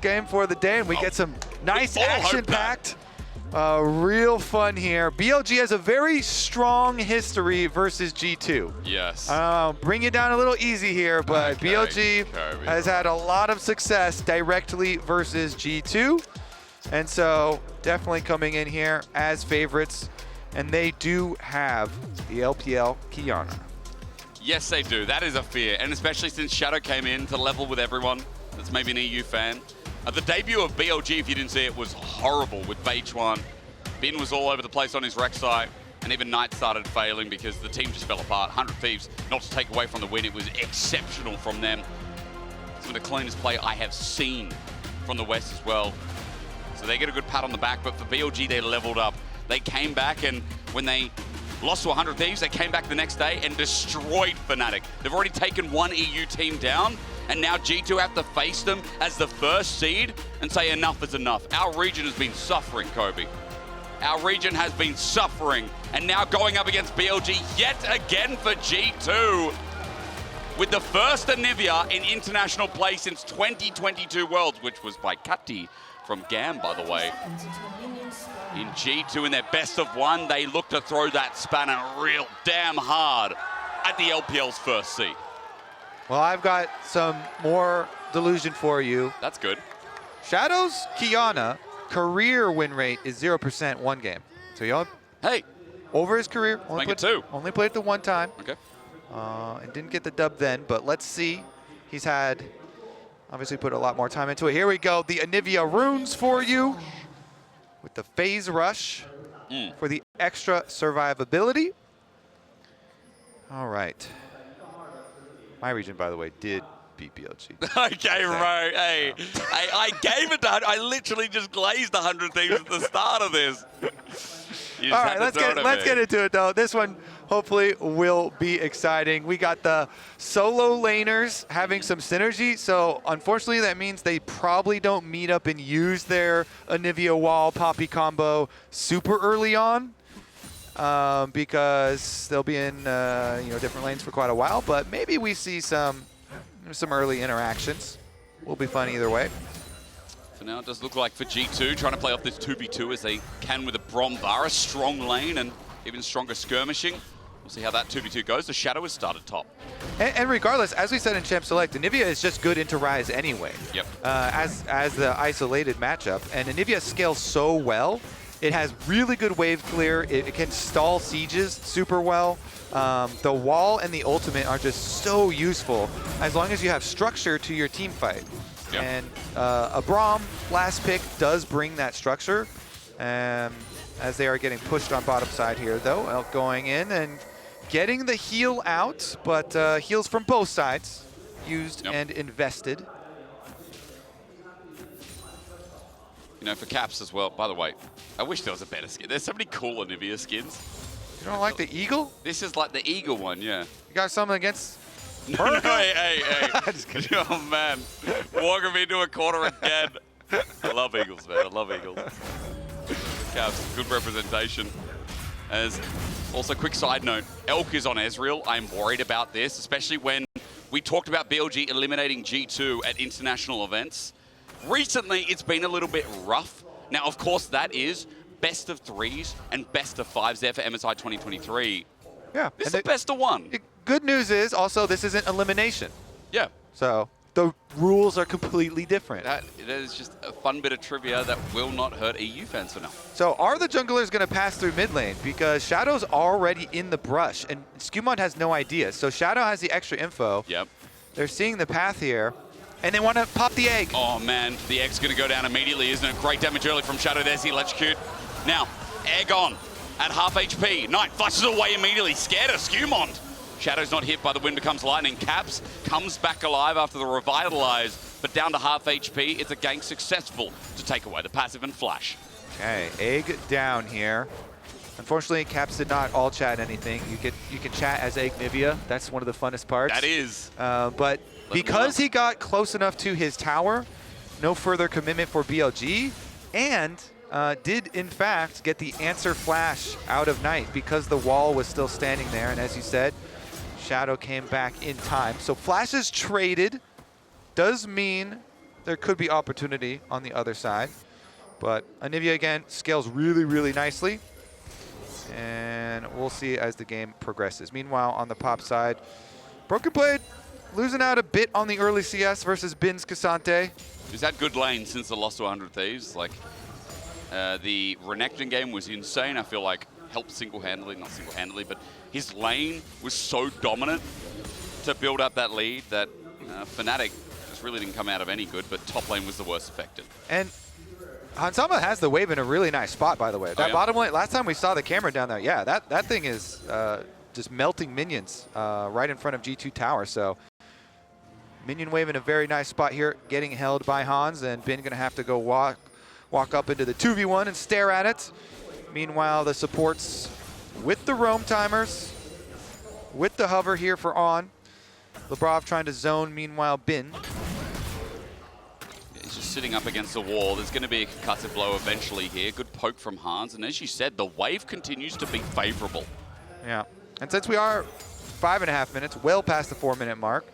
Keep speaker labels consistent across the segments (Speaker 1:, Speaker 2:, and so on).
Speaker 1: last game for the day, and we get some nice action-packed. Real fun here. BLG has a very strong history versus G2.
Speaker 2: Yes.
Speaker 1: Bring it down a little easy here, but BLG has had a lot of success directly versus G2. And so definitely coming in here as favorites. And they do have the LPL Kiana.
Speaker 2: Yes, they do. That is a fear. And especially since Shadow came in to level with everyone that's maybe an EU fan. The debut of BLG, if you didn't see it, was horrible with H1. Bin was all over the place on his rec site, and even Knight started failing because the team just fell apart. 100 Thieves, not to take away from the win, it was exceptional from them. Some of the cleanest play I have seen from the West as well. So they get a good pat on the back, but for BLG, they leveled up. They came back, and when they lost to 100 Thieves, they came back the next day and destroyed Fnatic. They've already taken one EU team down, and now G2 have to face them as the first seed and say enough is enough. Our region has been suffering, Kobe. Our region has been suffering, and now going up against BLG yet again for G2 with the first Anivia in international play since 2022 Worlds, which was by Kati from GAM, by the way. In G2 in their best of one, they look to throw that spanner real damn hard at the LPL's first seed.
Speaker 1: Well, I've got some more delusion for you.
Speaker 2: That's good.
Speaker 1: Shadow's Kiana career win rate is 0% one game. So y'all,
Speaker 2: hey,
Speaker 1: over his career,
Speaker 2: only
Speaker 1: played it the one time.
Speaker 2: Okay.
Speaker 1: And didn't get the dub then, but let's see. He's had, obviously put a lot more time into it. Here we go, the Anivia runes for you with the phase rush for the extra survivability. All right. My region, by the way, did beat BLG.
Speaker 2: Okay, right. Hey, I gave it to 100. I literally just glazed 100 things at the start of this.
Speaker 1: All right, let's get into it, though. This one hopefully will be exciting. We got the solo laners having some synergy, so unfortunately that means they probably don't meet up and use their Anivia Wall Poppy combo super early on. Because they'll be in different lanes for quite a while, but maybe we see some early interactions. Will be fun either way.
Speaker 2: For now, it does look like for G2 trying to play off this 2v2 as they can with a Bromvara, strong lane and even stronger skirmishing. We'll see how that 2v2 goes. The Shadow has started top.
Speaker 1: And regardless, as we said in Champ Select, Anivia is just good into Rise anyway.
Speaker 2: Yep.
Speaker 1: As the isolated matchup, and Anivia scales so well. It has really good wave clear. It can stall sieges super well. The wall and the ultimate are just so useful as long as you have structure to your team fight.
Speaker 2: Yep.
Speaker 1: And a Braum last pick does bring that structure. As they are getting pushed on bottom side here, though, Elk going in and getting the heal out, but heals from both sides used and invested.
Speaker 2: You know, for Caps as well, by the way, I wish there was a better skin. There's so many cool Anivia skins.
Speaker 1: You don't like the Eagle?
Speaker 2: This is like the Eagle one, yeah.
Speaker 1: You got something against
Speaker 2: No, hey. Just kidding. Oh, man. Walking me into a corner again. I love Eagles, man. I love Eagles. Caps, good representation. As also, quick side note, Elk is on Ezreal. I'm worried about this, especially when we talked about BLG eliminating G2 at international events. Recently, it's been a little bit rough. Now, of course, that is best of threes and best of fives there for MSI 2023.
Speaker 1: Yeah.
Speaker 2: This is the best of one.
Speaker 1: Good news is also this isn't elimination.
Speaker 2: Yeah.
Speaker 1: So the rules are completely different.
Speaker 2: That is just a fun bit of trivia that will not hurt EU fans for now.
Speaker 1: So are the junglers going to pass through mid lane? Because Shadow's already in the brush and Skumon has no idea. So Shadow has the extra info.
Speaker 2: Yep.
Speaker 1: They're seeing the path here. And they want to pop the egg.
Speaker 2: Oh, man. The egg's going to go down immediately, isn't it? Great damage early from Shadow. There's the electrocute. Now, egg on at half HP. Knight flushes away immediately. Scared of Skumond. Shadow's not hit by the wind becomes lightning. Caps comes back alive after the revitalize, but down to half HP. It's a gank successful to take away the passive and flash.
Speaker 1: Okay, egg down here. Unfortunately, Caps did not all chat anything. You can chat as Egg Nivea. That's one of the funnest parts.
Speaker 2: That is.
Speaker 1: But because he got close enough to his tower, no further commitment for BLG, and did in fact get the answer flash out of Knight because the wall was still standing there. And as you said, Shadow came back in time. So flashes traded does mean there could be opportunity on the other side. But Anivia, again, scales really, really nicely. And we'll see as the game progresses. Meanwhile, on the Pop side, Broken Blade losing out a bit on the early CS versus Bin's Cassante.
Speaker 2: He's had good lane since the loss to 100 Thieves. Like, the Renekton game was insane. I feel like helped single-handedly, not single-handedly, but his lane was so dominant to build up that lead that Fnatic just really didn't come out of any good, but top lane was the worst affected.
Speaker 1: And Hansama has the wave in a really nice spot, by the way. That bottom lane, last time we saw the camera down there, yeah, that thing is just melting minions right in front of G2 Tower. So minion wave in a very nice spot here, getting held by Hans, and Bin gonna have to go walk up into the 2v1 and stare at it. Meanwhile, the supports with the roam timers, with the hover here for On. Lebrov trying to zone, meanwhile Bin.
Speaker 2: He's just sitting up against the wall. There's going to be a concussive blow eventually here. Good poke from Hans, and as you said, the wave continues to be favorable.
Speaker 1: Yeah, and since we are 5.5 minutes, well past the 4-minute mark,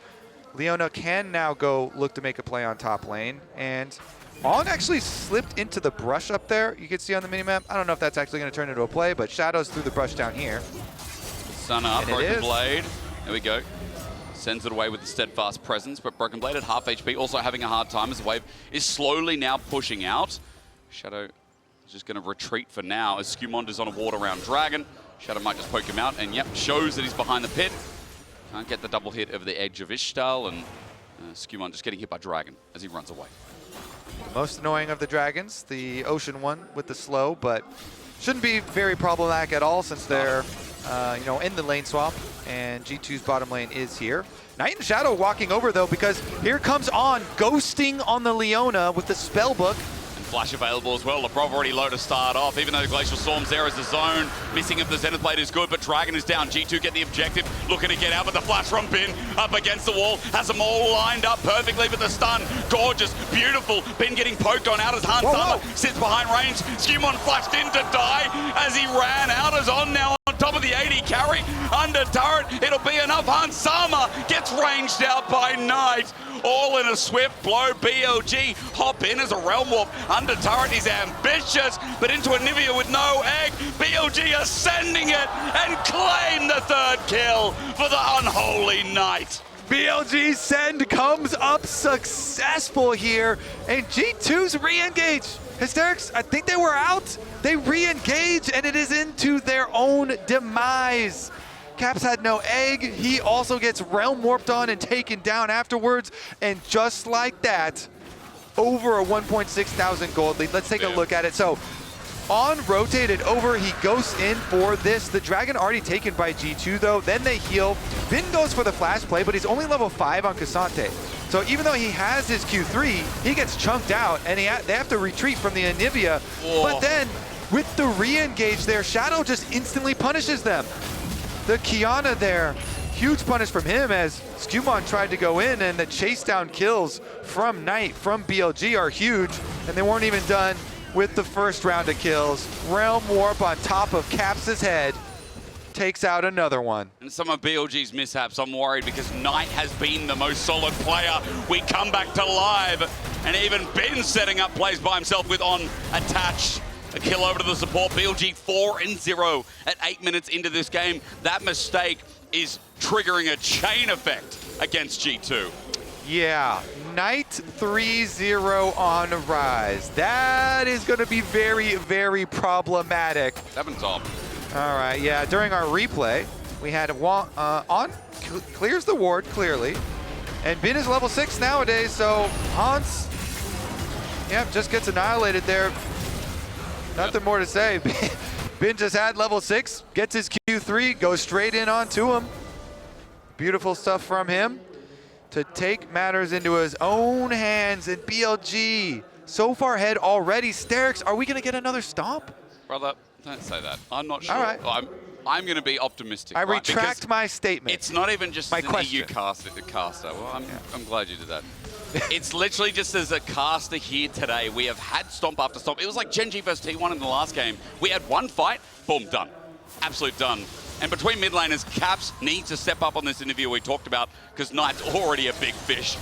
Speaker 1: Leona can now go look to make a play on top lane, and On actually slipped into the brush up there. You can see on the minimap. I don't know if that's actually going to turn into a play, but Shadows through the brush down here.
Speaker 2: Sun up, Broken Blade. There we go. Sends it away with the steadfast presence, but Broken Blade at half HP, also having a hard time as the wave is slowly now pushing out. Shadow is just going to retreat for now as Skumond is on a ward around Dragon. Shadow might just poke him out, and yep, shows that he's behind the pit. Can't get the double hit over the edge of Ishtal, and Skumond just getting hit by Dragon as he runs away.
Speaker 1: The most annoying of the dragons, the Ocean one with the slow, but shouldn't be very problematic at all since they're in the lane swap, and G2's bottom lane is here. Knight and Shadow walking over though, because here comes On, ghosting on the Leona with the spellbook.
Speaker 2: And flash available as well. Lebrov already low to start off, even though the Glacial Storm's there as the zone. Missing of the Zenith Blade is good, but Dragon is down. G2 get the objective, looking to get out, but the flash from Bin up against the wall, has them all lined up perfectly with the stun. Gorgeous, beautiful. Bin getting poked on out as Hansama sits behind range. Skumon flashed in to die as he ran out as On now on top of the 80 carry. Under turret, it'll be enough. Hansama gets ranged out by Knight. All in a swift blow. BLG hop in as a Realm Warp. Under turret, he's ambitious, but into Anivia with no egg. BLG ascending it and claim the third kill for the unholy Knight.
Speaker 1: BLG send comes up successful here, and G2's re-engage. Hysterics, I think they were out. They re-engage, and it is into their own demise. Caps had no egg. He also gets Realm Warped on and taken down afterwards. And just like that, over a 1,600 gold lead. Let's take a look at it. So, On rotated over, he goes in for this. The Dragon already taken by G2 though. Then they heal. Bin goes for the flash play, but he's only level 5 on Cassante. So even though he has his Q3, he gets chunked out, and they have to retreat from the Anivia. Whoa. But then, with the re-engage there, Shadow just instantly punishes them. The Kiana there, huge punish from him as Skumon tried to go in, and the chase down kills from Knight, from BLG are huge, and they weren't even done with the first round of kills. Realm Warp on top of Caps' head takes out another one.
Speaker 2: And some of BLG's mishaps, I'm worried because Knight has been the most solid player. We come back to live, and even Ben setting up plays by himself with On attached. A kill over to the support. BLG 4-0 at 8 minutes into this game. That mistake is triggering a chain effect against G2.
Speaker 1: Yeah, Knight 3-0 on Rise. That is going to be very, very problematic.
Speaker 2: 7 top.
Speaker 1: All right, yeah, during our replay, we had On clears the ward, clearly. And Bin is level 6 nowadays, so Hans, just gets annihilated there. Nothing more to say. Bin just had level 6, gets his Q3, goes straight in onto him. Beautiful stuff from him to take matters into his own hands. And BLG so far ahead already. Sterix, are we going to get another stomp?
Speaker 2: Brother, don't say that. I'm not sure.
Speaker 1: All right.
Speaker 2: I'm going to be optimistic.
Speaker 1: I retract my statement.
Speaker 2: It's not even just
Speaker 1: my
Speaker 2: an
Speaker 1: question.
Speaker 2: EU caster. Well, I'm glad you did that. It's literally just as a caster here today, we have had stomp after stomp. It was like Genji versus T1 in the last game. We had one fight, boom, done. Absolute done. And between mid laners, Caps needs to step up on this interview we talked about because Knight's already a big fish.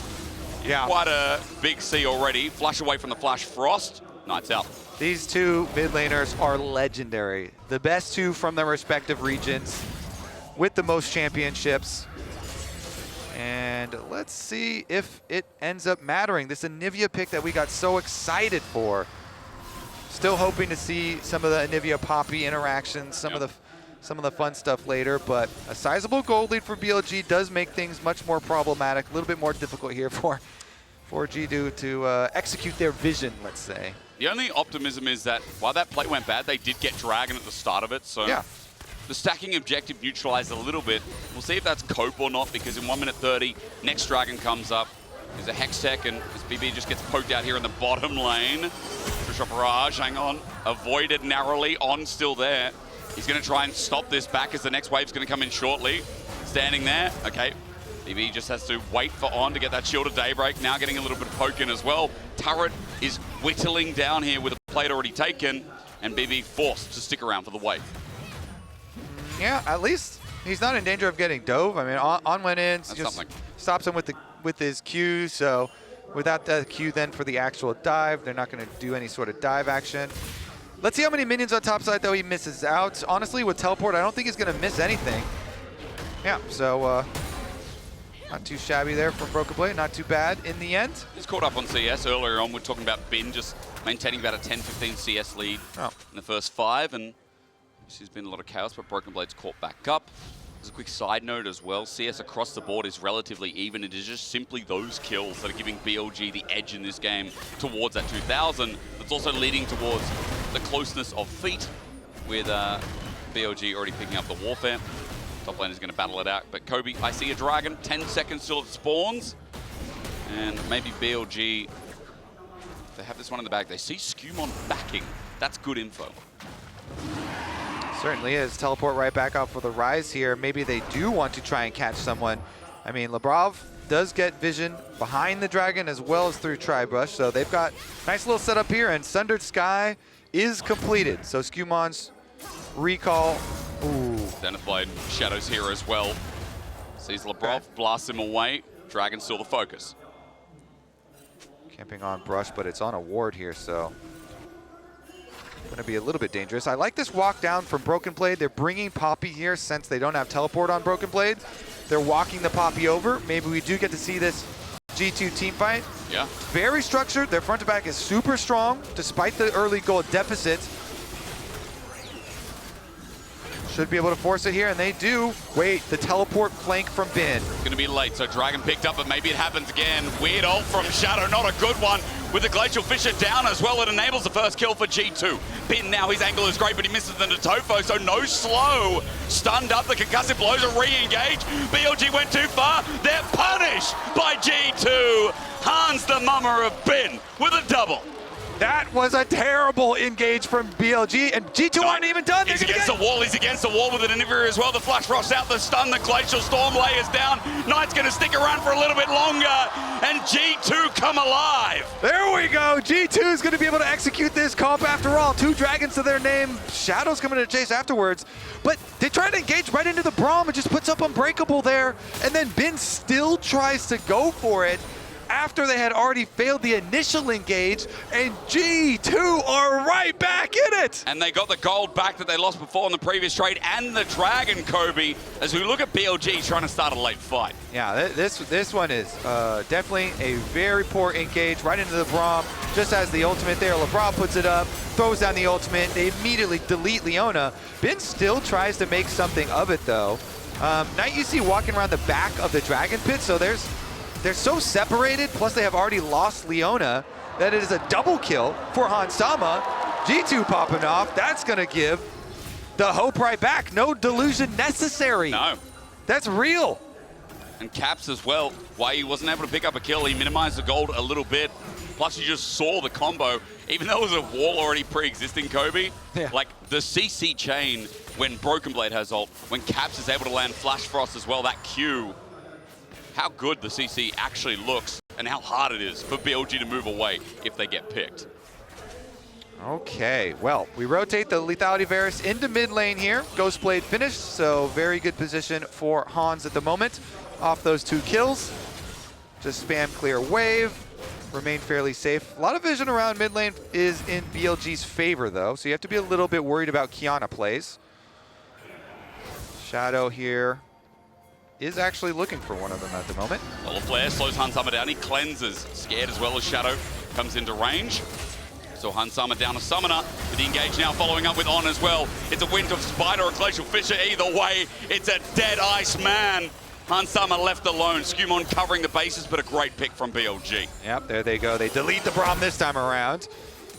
Speaker 1: Yeah.
Speaker 2: Quite a big C already. Flash away from the Flash Frost. Knights out.
Speaker 1: These two mid laners are legendary. The best two from their respective regions with the most championships. And let's see if it ends up mattering. This Anivia pick that we got so excited for. Still hoping to see some of the Anivia Poppy interactions, some of the fun stuff later, but a sizable gold lead for BLG does make things much more problematic, a little bit more difficult here for G2 to execute their vision, let's say.
Speaker 2: The only optimism is that while that play went bad, they did get Dragon at the start of it, so
Speaker 1: yeah.
Speaker 2: The stacking objective neutralized a little bit. We'll see if that's cope or not, because in 1 minute 30, next Dragon comes up. There's a Hex Tech, and this BB just gets poked out here in the bottom lane. Trisha Barrage, hang on. Avoided narrowly, on still there. He's going to try and stop this back as the next wave's going to come in shortly. Standing there, okay. BB just has to wait for On to get that Shield of Daybreak. Now getting a little bit of poke in as well. Turret is whittling down here with a plate already taken, and BB forced to stick around for the wave.
Speaker 1: Yeah, at least he's not in danger of getting dove. I mean, On went in, just stops him with his Q, so without the Q then for the actual dive, they're not going to do any sort of dive action. Let's see how many minions on top side, though, he misses out. Honestly, with Teleport, I don't think he's going to miss anything. Yeah, so not too shabby there from Broken Blade, not too bad in the end.
Speaker 2: He's caught up on CS earlier on. We're talking about Bin just maintaining about a 10-15 CS lead in the first 5, and there's been a lot of chaos, but Broken Blade's caught back up. As a quick side note as well, CS across the board is relatively even. It is just simply those kills that are giving BLG the edge in this game towards that 2000. That's also leading towards the closeness of feet, with BLG already picking up the Warfare. Top lane is going to battle it out, but Kobe, I see a Dragon, 10 seconds till it spawns. And maybe BLG, if they have this one in the bag, they see Skumon backing. That's good info.
Speaker 1: Certainly is. Teleport right back out for the Rise here. Maybe they do want to try and catch someone. I mean, Labrov does get vision behind the Dragon as well as through Tri-Brush, so they've got nice little setup here, and Sundered Sky is completed. So Skumon's recall. Ooh.
Speaker 2: Zenith Blade shadows here as well. Sees Labrov, blasts him away. Dragon still the focus.
Speaker 1: Camping on Brush, but it's on a ward here, so going to be a little bit dangerous. I like this walk down from Broken Blade. They're bringing Poppy here since they don't have Teleport on Broken Blade. They're walking the Poppy over. Maybe we do get to see this G2 team fight.
Speaker 2: Yeah.
Speaker 1: Very structured. Their front to back is super strong despite the early gold deficit. Should be able to force it here, and they do. Wait, the teleport flank from Bin.
Speaker 2: It's going to be late, so Dragon picked up, but maybe it happens again. Weird ult from Shadow, not a good one. With the Glacial Fissure down as well, it enables the first kill for G2. Bin now, his angle is great, but he misses the Natofo, so no slow. Stunned up, the concussive blows are re-engaged. BLG went too far. They're punished by G2. Hans the mummer of Bin with a double.
Speaker 1: That was a terrible engage from BLG, and G2 aren't even done.
Speaker 2: He's against the wall, he's against the wall with an Anivia as well. The Flash Frost out, the stun, the Glacial Storm layers down. Knight's gonna stick around for a little bit longer, and G2 come alive.
Speaker 1: There we go, G2 is gonna be able to execute this comp after all. 2 dragons to their name, Shadow's coming to chase afterwards, but they try to engage right into the Braum and just puts up Unbreakable there, and then Bin still tries to go for it after they had already failed the initial engage, and G2 are right back in it!
Speaker 2: And they got the gold back that they lost before in the previous trade, and the Dragon, Kobe, as we look at BLG trying to start a late fight.
Speaker 1: Yeah, this one is definitely a very poor engage right into the Braum, just as the ultimate there. LeBron puts it up, throws down the ultimate, they immediately delete Leona. Bin still tries to make something of it though. Knight you see walking around the back of the Dragon Pit, so they're so separated, plus they have already lost Leona, that it is a double kill for Hansama. G2 popping off, that's gonna give the hope right back. No delusion necessary.
Speaker 2: No.
Speaker 1: That's real.
Speaker 2: And Caps as well, why he wasn't able to pick up a kill, he minimized the gold a little bit. Plus you just saw the combo, even though it was a wall already pre-existing, Kobe, like the CC chain when Broken Blade has ult, when Caps is able to land Flash Frost as well, that Q, how good the CC actually looks and how hard it is for BLG to move away if they get picked.
Speaker 1: Okay, well, we rotate the Lethality Varus into mid lane here. Ghost Blade finished, so very good position for Hans at the moment off those 2 kills. Just spam clear wave, remain fairly safe. A lot of vision around mid lane is in BLG's favor though, so you have to be a little bit worried about Qiyana plays. Shadow here is actually looking for one of them at the moment.
Speaker 2: Little flare slows Hansama down. He cleanses, scared as well as Shadow comes into range. So Hansama down a summoner, with the engage now following up with On as well. It's a Wind of Spider or Glacial Fissure. Either way, it's a dead ice man. Hansama left alone. Skumon covering the bases, but a great pick from BLG.
Speaker 1: Yep, there they go. They delete the Braum this time around.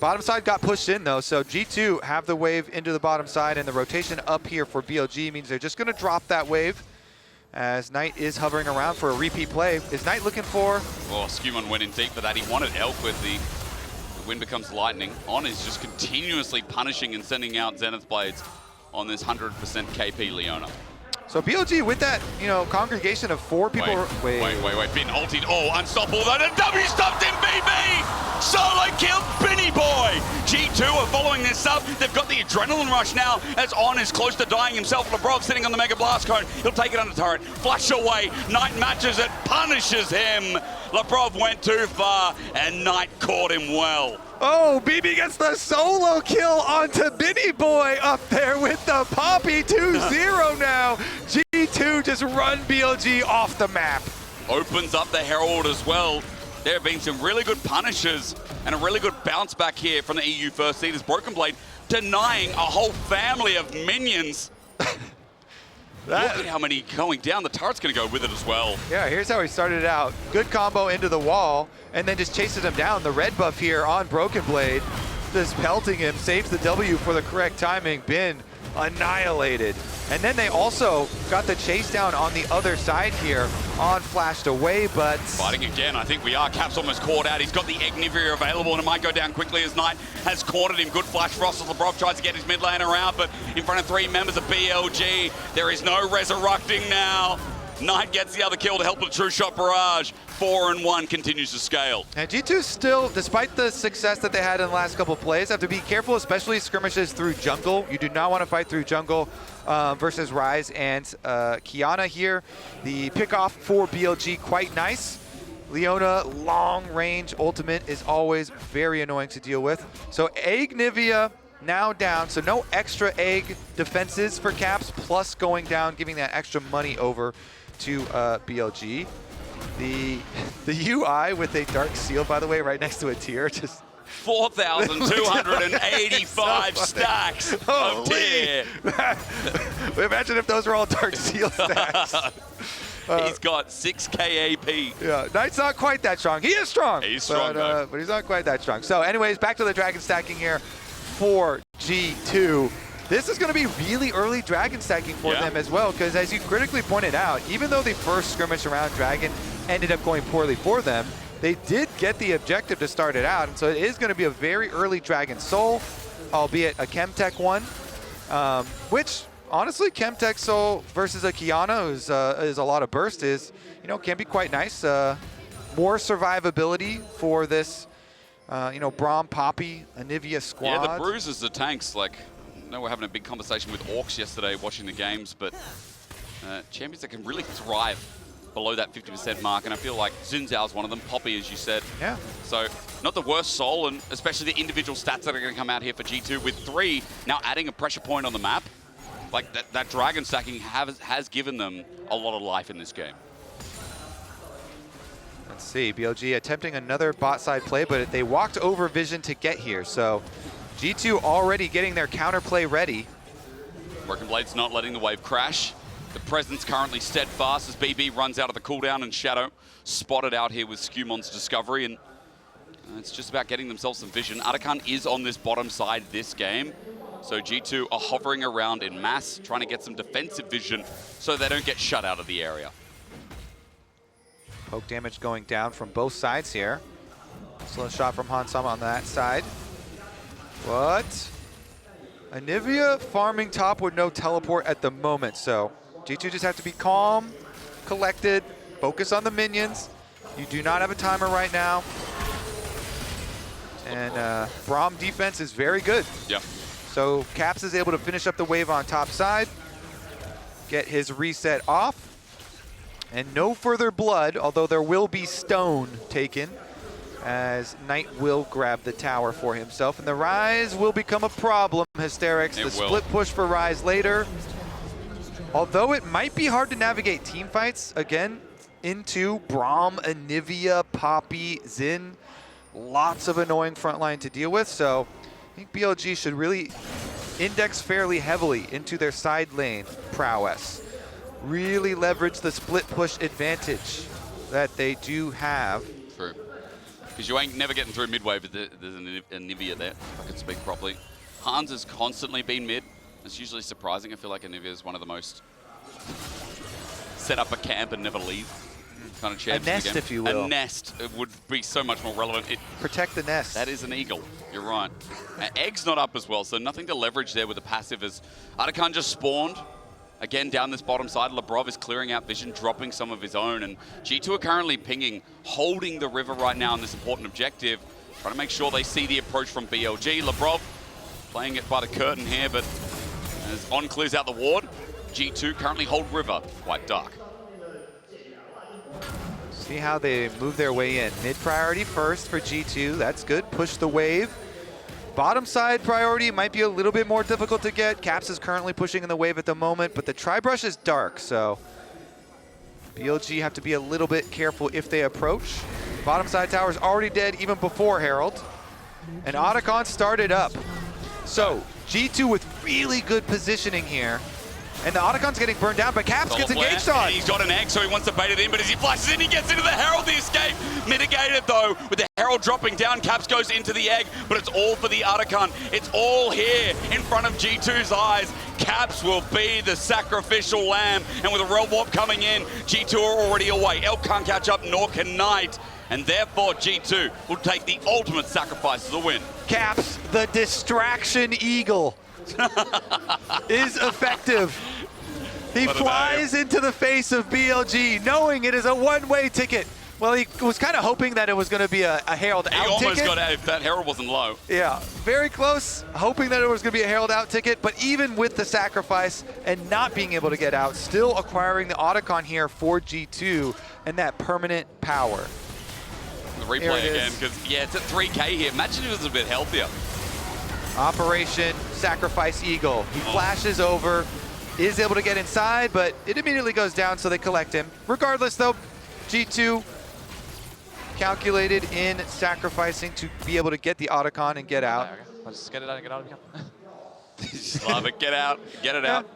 Speaker 1: Bottom side got pushed in though, so G2 have the wave into the bottom side, and the rotation up here for BLG means they're just gonna drop that wave as Knight is hovering around for a repeat play. Is Knight looking for?
Speaker 2: Oh, Skumon went in deep for that. He wanted Elk with the wind becomes lightning. On is just continuously punishing and sending out Zenith Blades on this 100% KP Leona.
Speaker 1: So BLG with that, you know, congregation of 4 people.
Speaker 2: Wait. Bin ulted. Oh, unstoppable. That a W stopped him, BB! Solo killed Binny Boy! G2 are following this up. They've got the adrenaline rush now as On is close to dying himself. Labrov sitting on the Mega Blast Cone. He'll take it under turret. Flash away. Knight matches it. Punishes him. Labrov went too far and Knight caught him well.
Speaker 1: Oh, BB gets the solo kill onto Binny Boy up there with the Poppy 2-0 now. G2 just run BLG off the map.
Speaker 2: Opens up the Herald as well. There have been some really good punishes and a really good bounce back here from the EU first seed as Broken Blade denying a whole family of minions. Look at how many going down. The turret's going to go with it as well.
Speaker 1: Yeah, here's how he started out. Good combo into the wall, and then just chases him down. The red buff here on Broken Blade, just pelting him, saves the W for the correct timing. Bin annihilated. And then they also got the chase down on the other side here on flashed away, but...
Speaker 2: Fighting again, I think we are. Cap's almost caught out. He's got the Ignivir available, and it might go down quickly as Knight has cornered him. Good flash frost as Labrov tries to get his mid laner out, but in front of 3 members of BLG, there is no resurrecting now. Knight gets the other kill to help with the True Shot Barrage. 4-1 continues to scale.
Speaker 1: And G2 still, despite the success that they had in the last couple plays, have to be careful, especially skirmishes through jungle. You do not want to fight through jungle versus Ryze and Qiyana here. The pickoff for BLG quite nice. Leona long range ultimate is always very annoying to deal with. So Egg Nivea now down, so no extra egg defenses for Caps, plus going down, giving that extra money over to BLG. The UI with a dark seal, by the way, right next to a tier, just
Speaker 2: 4,285 stacks of tier.
Speaker 1: Imagine if those were all dark seal stacks.
Speaker 2: He's got 6k AP.
Speaker 1: Yeah, Knight's not quite that strong. He is strong.
Speaker 2: He's strong,
Speaker 1: but he's not quite that strong. So anyways, back to the dragon stacking here for G2. This is going to be really early dragon stacking for them as well, because as you critically pointed out, even though the first skirmish around dragon ended up going poorly for them, they did get the objective to start it out, and so it is going to be a very early Dragon Soul, albeit a Chemtech one, which honestly, Chemtech Soul versus a Qiyana, who's is a lot of burst, is, you know, can be quite nice. More survivability for this, you know, Braum, Poppy, Anivia squad.
Speaker 2: Yeah, the bruises, the tanks, like, I know we're having a big conversation with Orcs yesterday watching the games, but champions that can really thrive below that 50% mark, and I feel like Xin Zhao's one of them, Poppy, as you said.
Speaker 1: Yeah.
Speaker 2: So, not the worst soul, and especially the individual stats that are going to come out here for G2, with 3 now adding a pressure point on the map. Like, that dragon stacking has given them a lot of life in this game.
Speaker 1: Let's see, BLG attempting another bot side play, but they walked over vision to get here, so G2 already getting their counterplay ready.
Speaker 2: Broken Blade's not letting the wave crash. The presence currently steadfast as BB runs out of the cooldown, and Shadow spotted out here with Skumon's discovery, and it's just about getting themselves some vision. Atakan is on this bottom side this game, so G2 are hovering around in mass, trying to get some defensive vision so they don't get shut out of the area.
Speaker 1: Poke damage going down from both sides here. Slow shot from Hansama on that side. What? Anivia farming top with no teleport at the moment, so G2 just have to be calm, collected, focus on the minions. You do not have a timer right now. And Braum defense is very good.
Speaker 2: Yeah.
Speaker 1: So Caps is able to finish up the wave on top side, get his reset off. And no further blood, although there will be stone taken, as Knight will grab the tower for himself. And the Rise will become a problem, Hysterics. The split push for Rise later. Although it might be hard to navigate team fights, again, into Braum, Anivia, Poppy, Xin. Lots of annoying frontline to deal with, so I think BLG should really index fairly heavily into their side lane prowess. Really leverage the split push advantage that they do have.
Speaker 2: True. Because you ain't never getting through mid-wave, but there's an Anivia there, if I can speak properly. Hans has constantly been mid. It's usually surprising. I feel like Anivia is one of the most set up a camp and never leave kind of champs.
Speaker 1: A nest,
Speaker 2: in the game.
Speaker 1: if you will.
Speaker 2: A nest would be so much more relevant.
Speaker 1: Protect the nest.
Speaker 2: That is an eagle. You're right. Egg's not up as well, so nothing to leverage there with the passive as Arakan just spawned. Again, down this bottom side, Labrov is clearing out vision, dropping some of his own, and G2 are currently pinging, holding the river right now on this important objective, trying to make sure they see the approach from BLG. Labrov playing it by the curtain here, but as On clears out the ward, G2 currently hold river, quite dark.
Speaker 1: See how they move their way in. Mid priority first for G2, that's good, push the wave. Bottom side priority might be a little bit more difficult to get. Caps is currently pushing in the wave at the moment, but the tri-brush is dark, so BLG have to be a little bit careful if they approach. Bottom side tower is already dead even before Herald. And Otacon started up. So G2 with really good positioning here. And the Otacon's getting burned down, but Caps gets engaged on.
Speaker 2: He's got an egg, so he wants to bait it in, but as he flashes in, he gets into the Herald. The escape mitigated, though, with the Herald dropping down. Caps goes into the egg, but it's all for the Otacon. It's all here in front of G2's eyes. Caps will be the sacrificial lamb, and with a Realm Warp coming in, G2 are already away. Elk can't catch up, nor can Knight, and therefore G2 will take the ultimate sacrifice of the win.
Speaker 1: Caps, the distraction eagle, is effective. He flies into the face of BLG, knowing it is a one-way ticket. Well, he was kind of hoping that it was going to be a Herald out ticket.
Speaker 2: He almost got out if that Herald wasn't low.
Speaker 1: Yeah, very close, hoping that it was going to be a Herald out ticket, but even with the sacrifice and not being able to get out, still acquiring the Otacon here for G2 and that permanent power.
Speaker 2: The replay again, because, yeah, it's at 3K here. Imagine if it was a bit healthier.
Speaker 1: Operation Sacrifice Eagle. He flashes over, is able to get inside, but it immediately goes down, so they collect him. Regardless, though, G2 calculated in sacrificing to be able to get the Otacon and get out.
Speaker 3: Let's just get it out and get out again.
Speaker 2: Just love it. Get out. Get it out.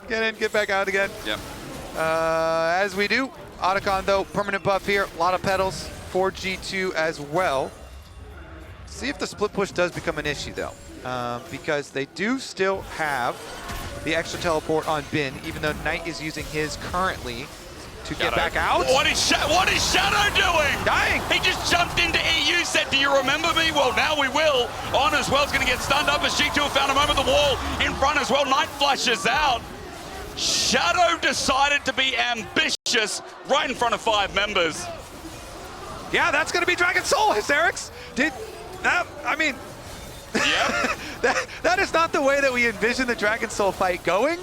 Speaker 1: Get in, get back out again.
Speaker 2: Yep.
Speaker 1: As we do, Otacon, though, permanent buff here. A lot of petals for G2 as well. See if the split push does become an issue, though. Because they do still have the extra teleport on Bin, even though Knight is using his currently to get back out.
Speaker 2: What is Shadow doing?
Speaker 1: Dying.
Speaker 2: He just jumped into EU, said, do you remember me? Well, now we will. On as well is going to get stunned up as G2 found him over the wall in front as well. Knight flashes out. Shadow decided to be ambitious right in front of 5 members.
Speaker 1: Yeah, that's going to be Dragon Soul, Hysterics. I mean,
Speaker 2: yep.
Speaker 1: that is not the way that we envision the Dragon Soul fight going,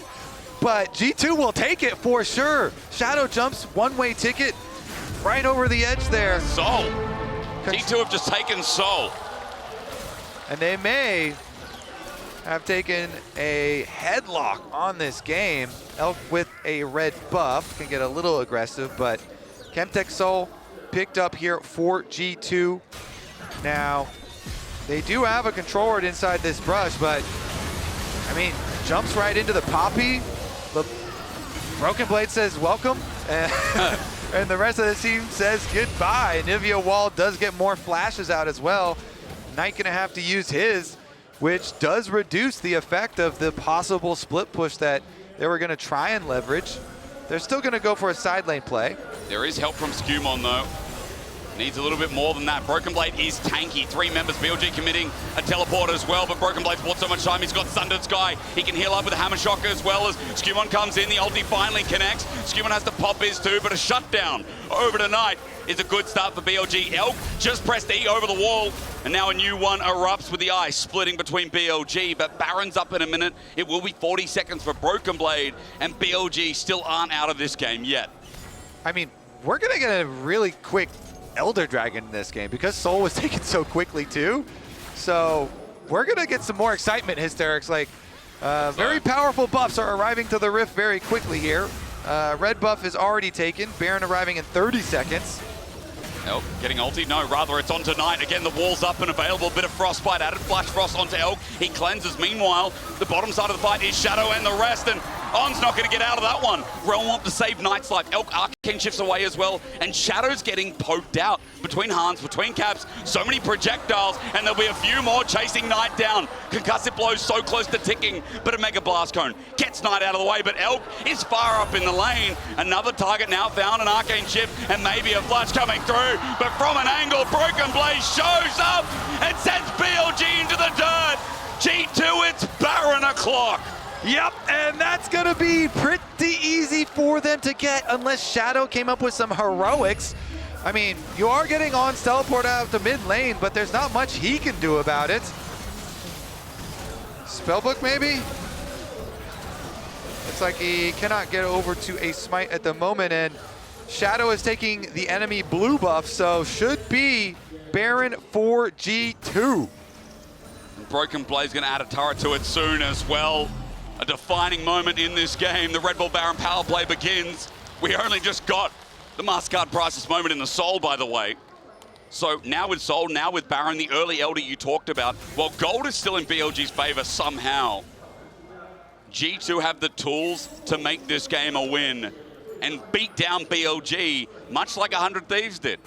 Speaker 1: but G2 will take it for sure. Shadow jumps, one-way ticket right over the edge there.
Speaker 2: Soul. G2 have just taken Soul.
Speaker 1: And they may have taken a headlock on this game. Elk with a red buff can get a little aggressive, but Chemtech Soul picked up here for G2. Now, they do have a control ward inside this brush, but I mean, jumps right into the Poppy. The Broken Blade says welcome, and the rest of the team says goodbye. Nivea Wall does get more flashes out as well. Knight gonna have to use his, which does reduce the effect of the possible split push that they were gonna try and leverage. They're still gonna go for a side lane play.
Speaker 2: There is help from Skumon though. Needs a little bit more than that. Broken Blade is tanky. 3 members, BLG committing a teleport as well, but Broken Blade's bought so much time. He's got Sundered Sky. He can heal up with a Hammer Shock as well as Skumon comes in. The ulti finally connects. Skumon has to pop his too, but a shutdown over tonight is a good start for BLG. Elk just pressed E over the wall, and now a new one erupts with the ice splitting between BLG, but Baron's up in a minute. It will be 40 seconds for Broken Blade, and BLG still aren't out of this game yet.
Speaker 1: I mean, we're going to get a really quick Elder Dragon in this game because Soul was taken so quickly too. So we're going to get some more excitement, Hysterics. Like, very powerful buffs are arriving to the Rift very quickly here. Red buff is already taken. Baron arriving in 30 seconds.
Speaker 2: Elk getting ulti? No, rather it's onto Knight. Again, the wall's up and available. Bit of Frostbite added. Flash Frost onto Elk. He cleanses. Meanwhile, the bottom side of the fight is Shadow and the rest. And On's not going to get out of that one. Realm up to save Knight's life. Elk Arcane shifts away as well. And Shadow's getting poked out between Hans, between Caps. So many projectiles. And there'll be a few more chasing Knight down. Concussive blows so close to ticking. But a Mega Blast Cone gets Knight out of the way. But Elk is far up in the lane. Another target now found. An Arcane shift. And maybe a flash coming through. But from an angle, Broken Blaze shows up and sends BLG into the dirt. G2, it's Baron o'clock.
Speaker 1: Yep, and that's going to be pretty easy for them to get unless Shadow came up with some heroics. I mean, you are getting On's teleport out to mid lane, but there's not much he can do about it. Spellbook maybe? Looks like he cannot get over to a smite at the moment, and Shadow is taking the enemy blue buff, so should be Baron for G2.
Speaker 2: Broken Blaze going to add a turret to it soon as well. A defining moment in this game. The Red Bull Baron power play begins. We only just got the Mastercard Priceless moment in the Soul, by the way. So now with Soul, now with Baron, the early Elder you talked about, while gold is still in BLG's favor somehow, G2 have the tools to make this game a win and beat down BLG, much like 100 Thieves did.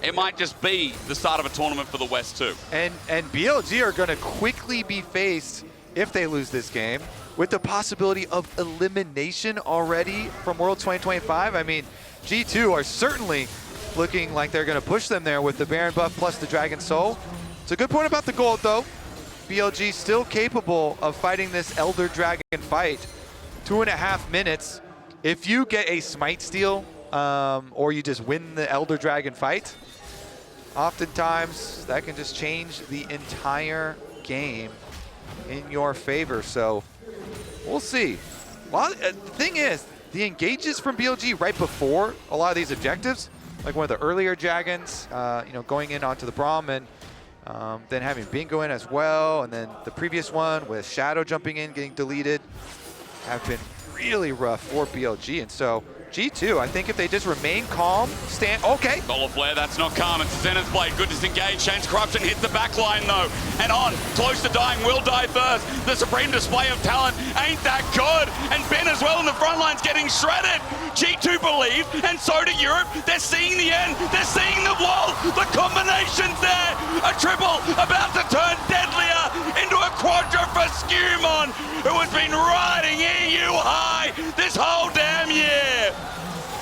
Speaker 2: It might just be the start of a tournament for the West too.
Speaker 1: And BLG are going to quickly be faced, if they lose this game, with the possibility of elimination already from World 2025. I mean, G2 are certainly looking like they're going to push them there with the Baron buff plus the Dragon Soul. It's a good point about the gold, though. BLG still capable of fighting this Elder Dragon fight. 2.5 minutes. If you get a smite steal, or you just win the Elder Dragon fight, oftentimes that can just change the entire game in your favor. So we'll see. Well, the thing is, the engages from BLG right before a lot of these objectives, like one of the earlier Dragons, you know, going in onto the Braum and then having Bingo in as well, and then the previous one with Shadow jumping in, getting deleted, have been really rough for BLG. And so G2, I think if they just remain calm, okay.
Speaker 2: Solar Flare, that's not calm. It's Zenith's Blade. Good disengage. Change Corruption hits the back line though. And On, close to dying, will die first. The supreme display of talent ain't that good. And Ben as well in the front line's getting shredded. G2 believe, and so do Europe. They're seeing the end. They're seeing the wall. The combination's there. A triple about to turn deadlier into a quadra for Skewmon, who has been riding EU high this whole damn year.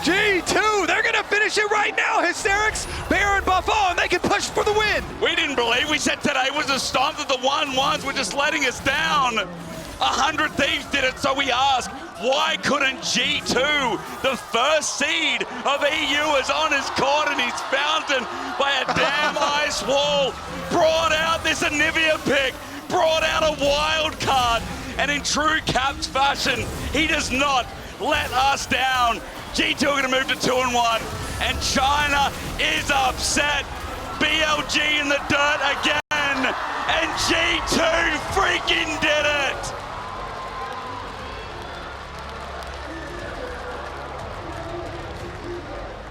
Speaker 1: G2, they're gonna finish it right now, Hysterics. Baron buff on, they can push for the win.
Speaker 2: We didn't believe, we said today was a stomp that the 1-1s were just letting us down. 100 Thieves did it, so we ask, why couldn't G2, the first seed of EU, is on his court and he's fountain by a damn ice wall, brought out this Anivia pick, brought out a wild card, and in true Caps fashion, he does not let us down. G2 are going to move to 2-1, and China is upset. BLG in the dirt again, and G2 freaking dead.